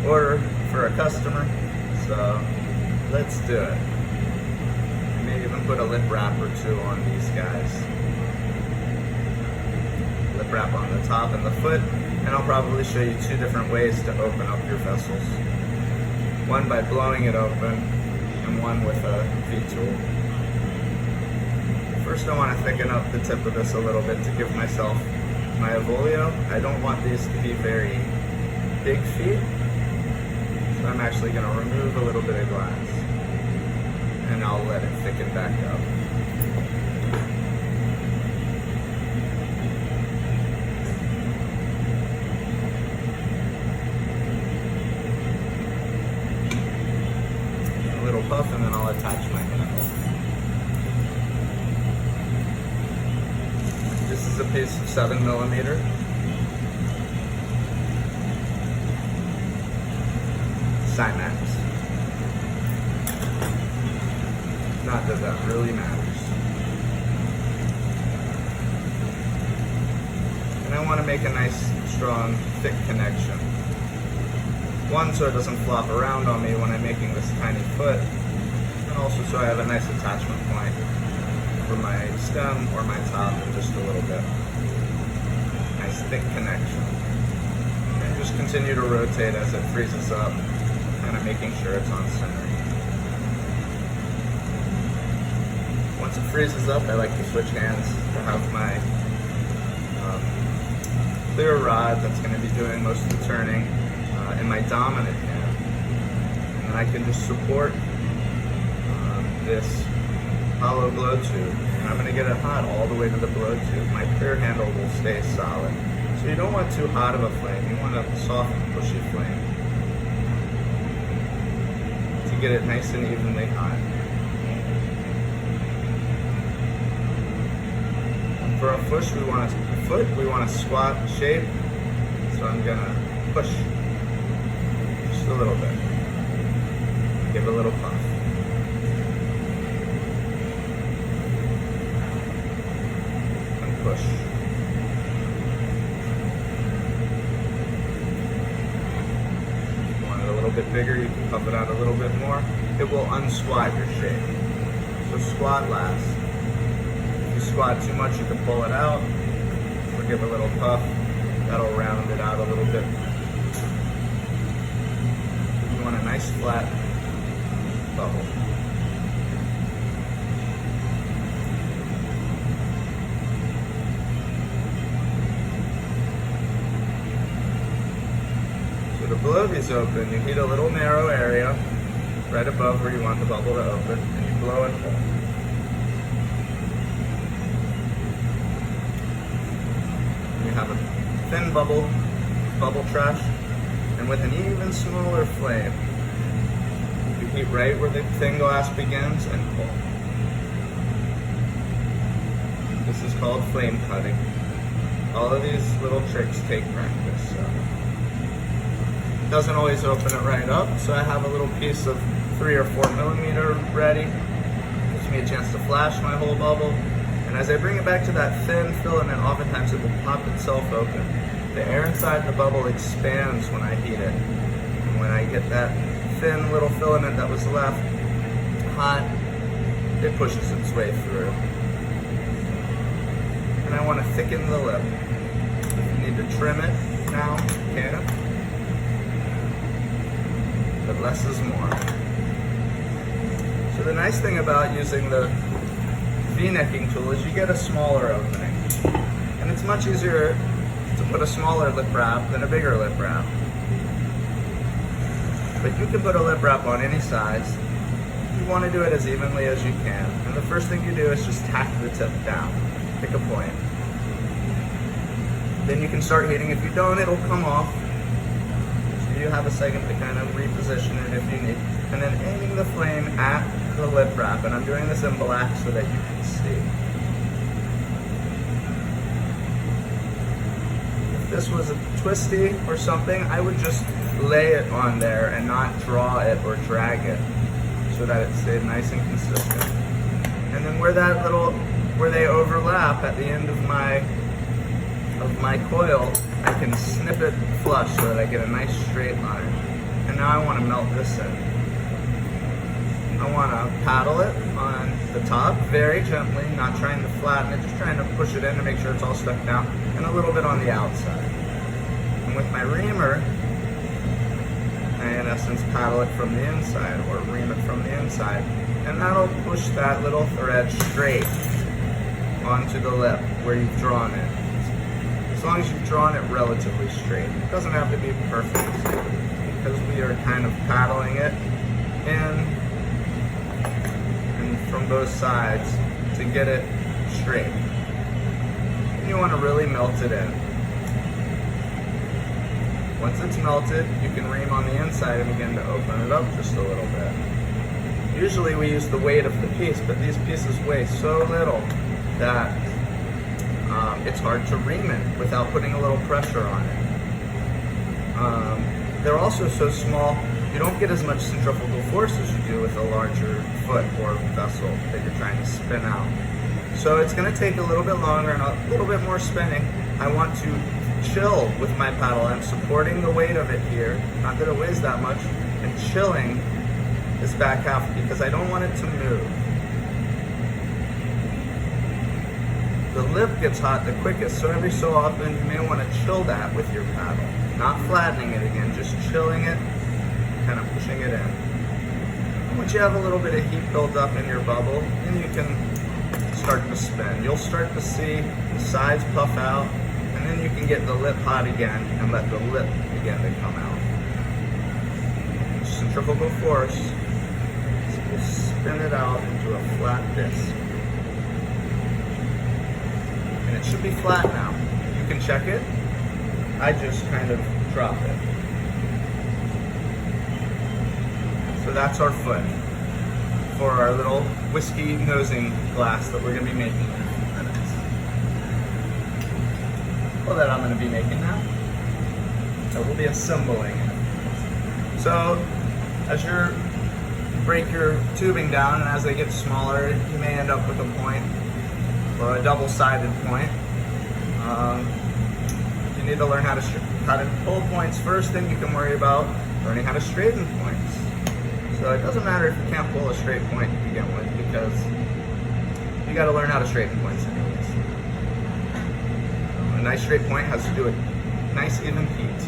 order for a customer, so let's do it. I may even put a lip wrap or two on these guys. Lip wrap on the top and the foot, and I'll probably show you two different ways to open up your vessels. One by blowing it open, and one with a V-tool. First I want to thicken up the tip of this a little bit to give myself my Avolio. I don't want these to be very big feet, so I'm actually going to remove a little bit of glass, and I'll let it thicken back up. A little puff, and then I'll attach my handle. This is a piece of 7mm. Cymax. Not that that really matters. And I want to make a nice, strong, thick connection. One, so it doesn't flop around on me when I'm making this tiny foot, and also so I have a nice attachment point for my stem or my top in just a little bit. Nice thick connection. And just continue to rotate as it freezes up, kind of making sure it's on center. Once it freezes up, I like to switch hands to have my clear rod that's going to be doing most of the turning in my dominant hand. And I can just support this hollow blow tube, and I'm going to get it hot all the way to the blow tube. My clear handle will stay solid. So you don't want too hot of a flame, you want a soft, pushy flame to get it nice and evenly hot. And for a foot, we want a squat shape, so I'm going to push just a little bit. Give it a little puff. Push. If you want it a little bit bigger, you can puff it out a little bit more. It will unsquat your shape. So squat last. If you squat too much, you can pull it out or give a little puff. That'll round it out a little bit. You want a nice flat bubble. To blow these open, you heat a little narrow area right above where you want the bubble to open, and you blow and hold. You have a thin bubble trash, and with an even smaller flame, you heat right where the thin glass begins and pull. This is called flame cutting. All of these little tricks take practice. So. Doesn't always open it right up, so I have a little piece of 3 or 4mm ready. Gives me a chance to flash my whole bubble. And as I bring it back to that thin filament, oftentimes it will pop itself open. The air inside the bubble expands when I heat it. And when I get that thin little filament that was left hot, it pushes its way through. And I want to thicken the lip. If you need to trim it now, you can. But less is more. So the nice thing about using the V-necking tool is you get a smaller opening. And it's much easier to put a smaller lip wrap than a bigger lip wrap. But you can put a lip wrap on any size. You want to do it as evenly as you can. And the first thing you do is just tack the tip down. Pick a point. Then you can start heating. If you don't, it'll come off. You have a second to kind of reposition it if you need. And then aiming the flame at the lip wrap. And I'm doing this in black so that you can see. If this was a twisty or something, I would just lay it on there and not draw it or drag it so that it stayed nice and consistent. And then where they overlap at the end of my coil, I can snip it flush so that I get a nice straight line. now I want to melt this in. I want to paddle it on the top very gently, not trying to flatten it, just trying to push it in to make sure it's all stuck down, and a little bit on the outside. And with my reamer, I in essence paddle it from the inside, or ream it from the inside, and that'll push that little thread straight onto the lip where you've drawn it. As long as you've drawn it relatively straight. It doesn't have to be perfect, because we are kind of paddling it in and from both sides to get it straight. And you want to really melt it in. Once it's melted, you can ream on the inside and begin to open it up just a little bit. Usually we use the weight of the piece, but these pieces weigh so little that it's hard to ream it without putting a little pressure on it. They're also so small, you don't get as much centrifugal force as you do with a larger foot or vessel that you're trying to spin out. So it's going to take a little bit longer and a little bit more spinning. I want to chill with my paddle. I'm supporting the weight of it here, not that it weighs that much, and chilling this back half because I don't want it to move. The lip gets hot the quickest, so every so often you may want to chill that with your paddle. Not flattening it again, just chilling it, kind of pushing it in. Once you have a little bit of heat built up in your bubble, then you can start to spin. You'll start to see the sides puff out, and then you can get the lip hot again and let the lip begin to come out. Centrifugal force will spin it out into a flat disc. And it should be flat now. You can check it. I just kind of drop it. So that's our foot for our little whiskey nosing glass that we're going to be making in a few minutes. Well, that I'm going to be making now. So we'll be assembling it. So as you break your tubing down, and as they get smaller, you may end up with a point or a double-sided point. You need to learn how to pull points first, then you can worry about learning how to straighten points. So it doesn't matter if you can't pull a straight point to begin with, because you got to learn how to straighten points anyways. A nice straight point has to do with nice even heat.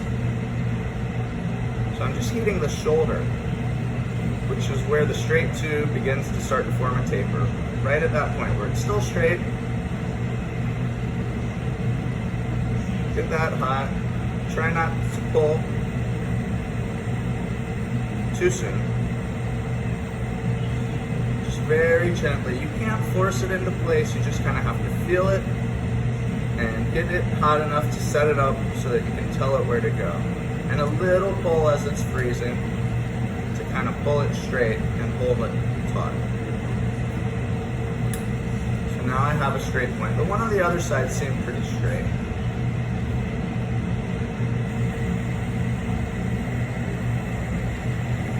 So I'm just heating the shoulder, which is where the straight tube begins to start to form a taper. Right at that point where it's still straight. Get that hot. Try not to pull too soon. Just very gently. You can't force it into place, you just kind of have to feel it and get it hot enough to set it up so that you can tell it where to go. And a little pull as it's freezing to kind of pull it straight and hold it taut. So now I have a straight point. The one on the other side seemed pretty straight.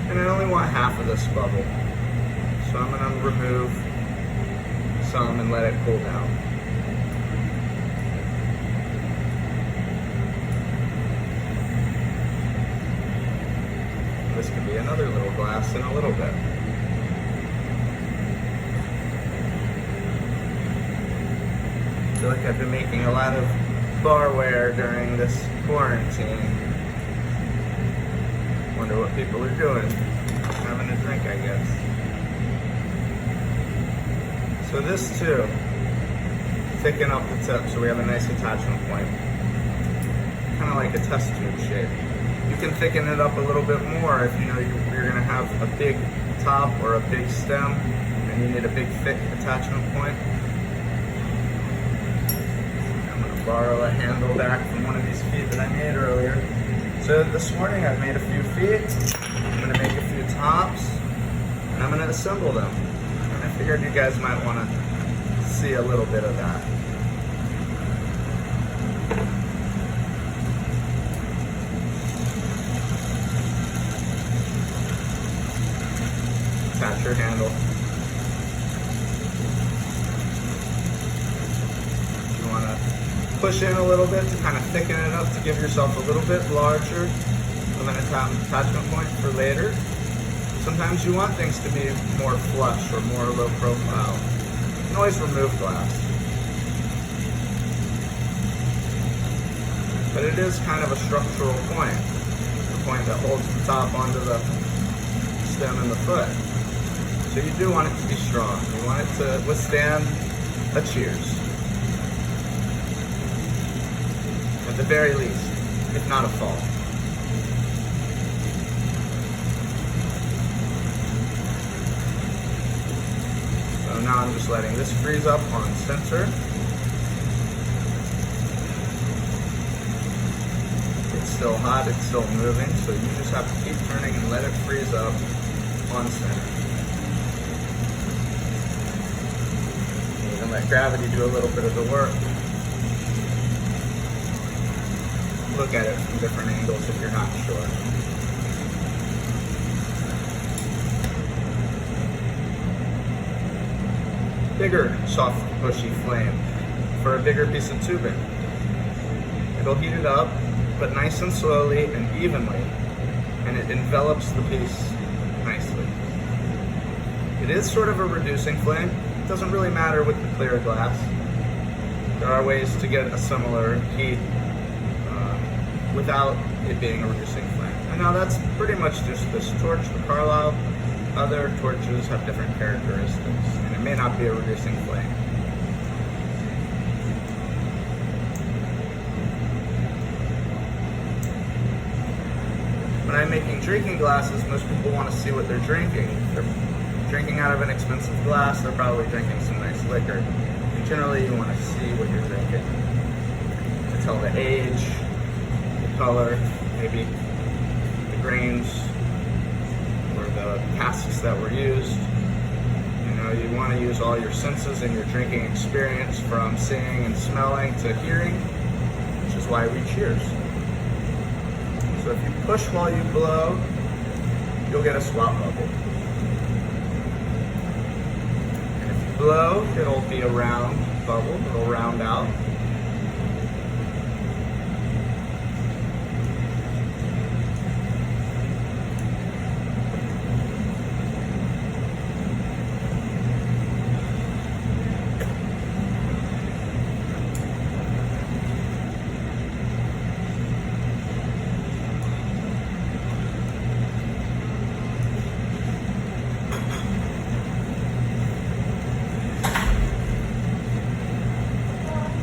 And I only want half of this bubble. So I'm going to remove some and let it cool down. This could be another little glass in a little bit. I feel like I've been making a lot of barware during this quarantine. Wonder what people are doing. Having a drink, I guess. So this too, thicken up the tip so we have a nice attachment point. Kind of like a test tube shape. You can thicken it up a little bit more if you know you're going to have a big top or a big stem and you need a big thick attachment point. I'm going to borrow a handle back from one of these feet that I made earlier. So this morning I've made a few feet, I'm going to make a few tops, and I'm going to assemble them. And I figured you guys might want to see a little bit of that. Attach your handle. You want to push in a little bit to kind of thicken it up to give yourself a little bit larger of an attachment point for later. Sometimes you want things to be more flush or more low profile. You can always remove glass. But it is kind of a structural point, the point that holds the top onto the stem and the foot. So you do want it to be strong. You want it to withstand a cheers. At the very least, if not a fall. So now I'm just letting this freeze up on center. It's still hot, it's still moving, so you just have to keep turning and let it freeze up on center. You can let gravity do a little bit of the work. Look at it from different angles if you're not sure. Bigger, soft, bushy flame for a bigger piece of tubing. It'll heat it up, but nice and slowly and evenly, and it envelops the piece nicely. It is sort of a reducing flame. It doesn't really matter with the clear glass. There are ways to get a similar heat without it being a reducing flame. And now that's pretty much just this torch, the Carlisle. Other torches have different characteristics, and it may not be a reducing flame. When I'm making drinking glasses, most people want to see what they're drinking. If they're drinking out of an expensive glass, they're probably drinking some nice liquor. And generally, you want to see what you're drinking to tell the age, the color, maybe the grains, or the casks that were used. You know, you want to use all your senses in your drinking experience, from seeing and smelling to hearing, which is why we cheers. So if you push while you blow, you'll get a swap bubble. And if you blow, it'll be a round bubble, it'll round out.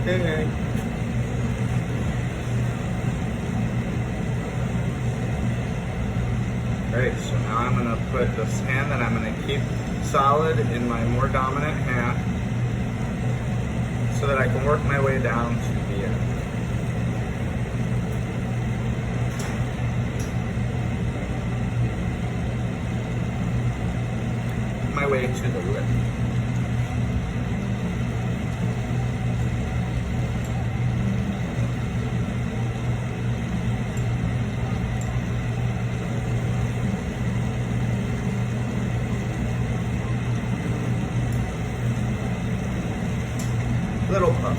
Hey. Great, so now I'm going to put this hand that I'm going to keep solid in my more dominant hand so that I can work my way down to the end. My way to the lip. Little puff.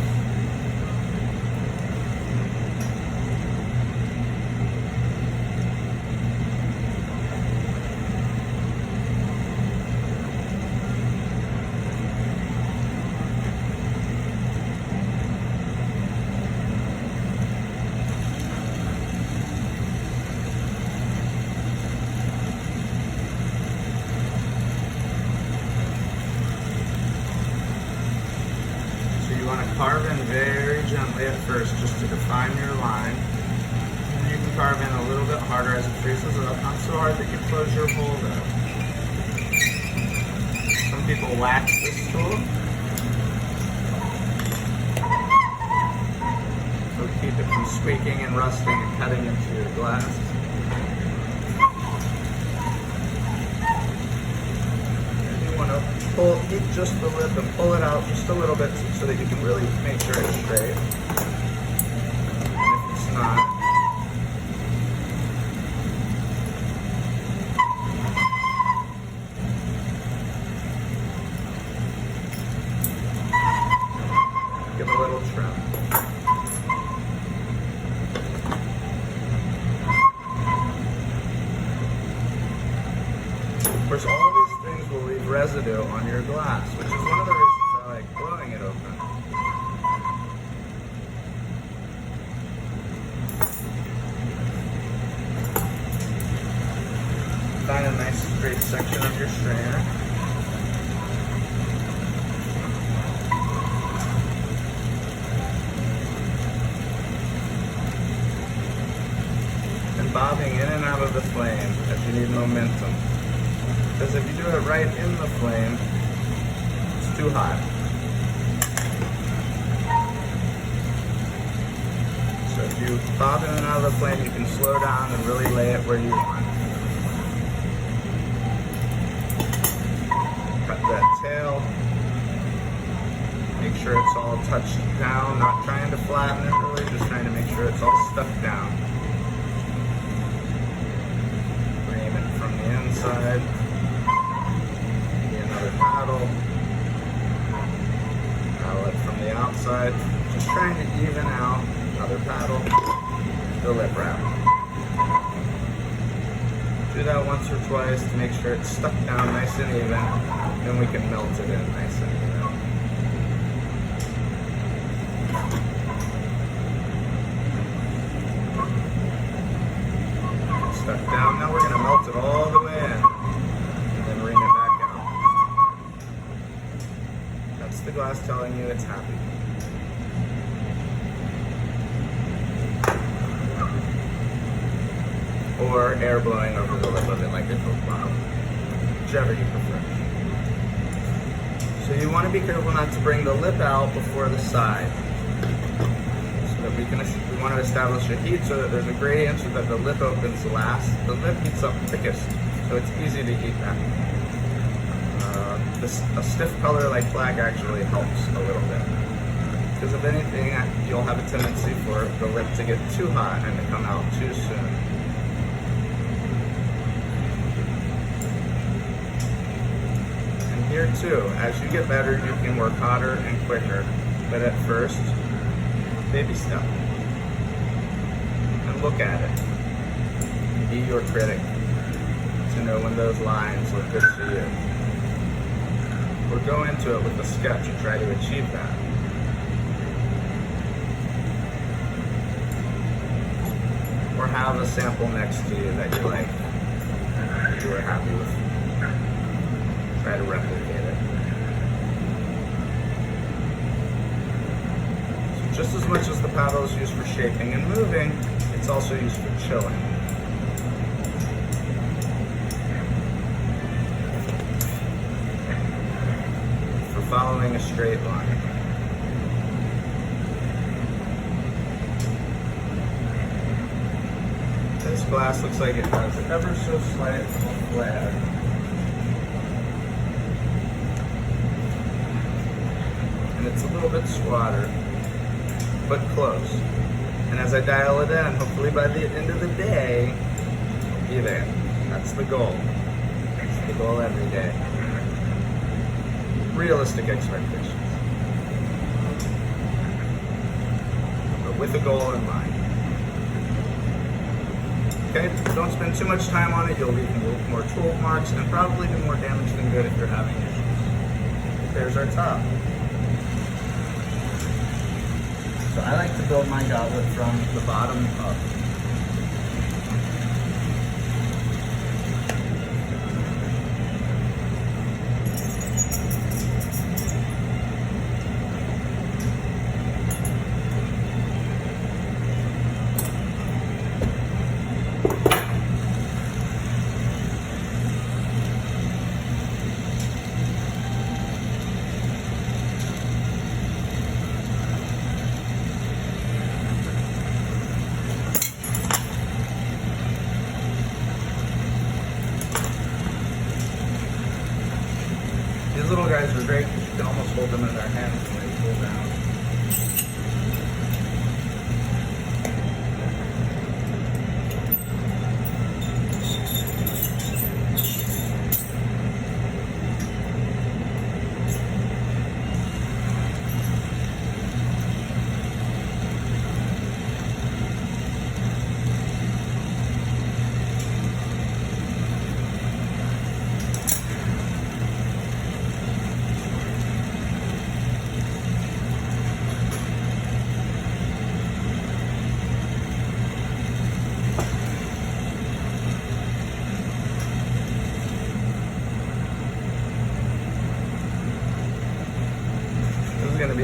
You want to carve in very gently at first just to define your line. And you can carve in a little bit harder as it freezes up, not so hard that you close your hole though. Some people wax this tool. So keep it from squeaking and rusting and cutting into your glass. Keep just the lip and pull it out just a little bit so that you can really make sure it's straight. And if it's not, give a little trim. Of course, all these things will leave residue on your glass, which is one of the reasons I like blowing it open. Find a nice straight section of your strainer. And bobbing in and out of the flame as you need momentum. Because if you do it right in the flame, it's too hot. So if you bob in and out of the flame, you can slow down and really lay it where you want. Cut that tail. Make sure it's all touched down, not trying to flatten it really, just trying to make sure it's all stuck down. Frame it from the inside. Another paddle. Paddle it from the outside. Just trying to even out. Another paddle. The lip wrap. Do that once or twice to make sure it's stuck down nice and even. Then we can melt it in nice and even. Stuck down. Now we're going to melt it all the way in. And then wring it back out. That's the glass telling you it's happy. Or air blowing over the lip of it like a Coke bottle. Whichever you prefer. So you want to be careful not to bring the lip out before the side. So that we want to establish a heat so that there's a gradient so that the lip opens last. The lip heats up quickest, so it's easy to heat that. A stiff color like black actually helps a little bit. Because if anything, you'll have a tendency for the lip to get too hot and to come out too soon. And here too, as you get better, you can work hotter and quicker. But at first, baby step. And look at it. Be your critic to know when those lines look good to you. Or go into it with a sketch and try to achieve that. Or have a sample next to you that you like, that you are happy with. Try to replicate it. So just as much as the paddle is used for shaping and moving, it's also used for chilling. For following a straight line. This glass looks like it has an ever so slight flare. And it's a little bit squatter, but close. And as I dial it in, hopefully by the end of the day, I'll be there. That's the goal. That's the goal every day. Realistic expectations. But with a goal in mind. Okay, don't spend too much time on it. You'll leave more tool marks and probably do more damage than good if you're having issues. There's our top. So I like to build my goblet from the bottom up. These little guys are great because you can almost hold them in their hands when they pull down.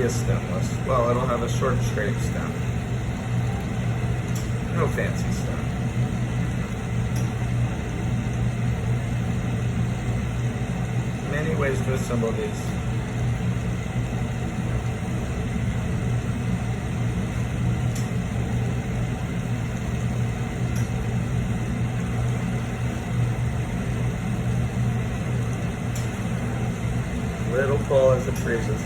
a stemless. Well, it'll have a short straight stem. No fancy stuff. Many ways to assemble these. Little pull as it freezes.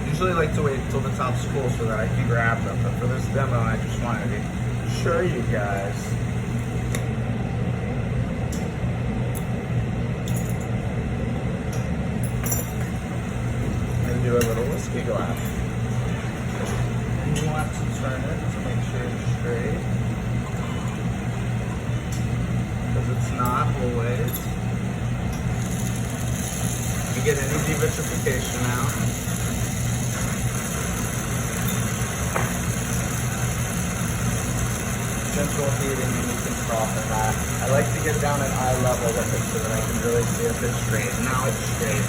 I usually like to wait until the top's cool so that I can grab them, but for this demo I just wanted to show you guys. And do a little whiskey glass. And you want to turn it to make sure it's straight, because it's not always. You get any devitrification out. Gentle heating and you can soften that. I like to get down at eye level with it so that I can really see if it's straight. Now it's straight.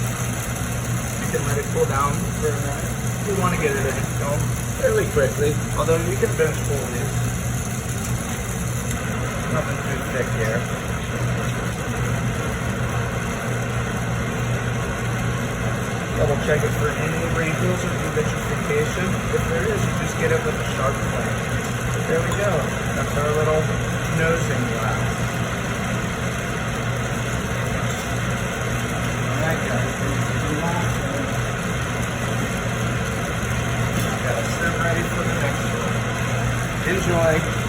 You can let it cool down for a minute. You want to get it in film fairly quickly, although you can bench pull these. Nothing too thick here. Double check it for any wrinkles or devitrification. If there is, you just get it with a sharp blade. There we go. That's our little nosing glass. Alright guys, got it set ready for the next one. Enjoy.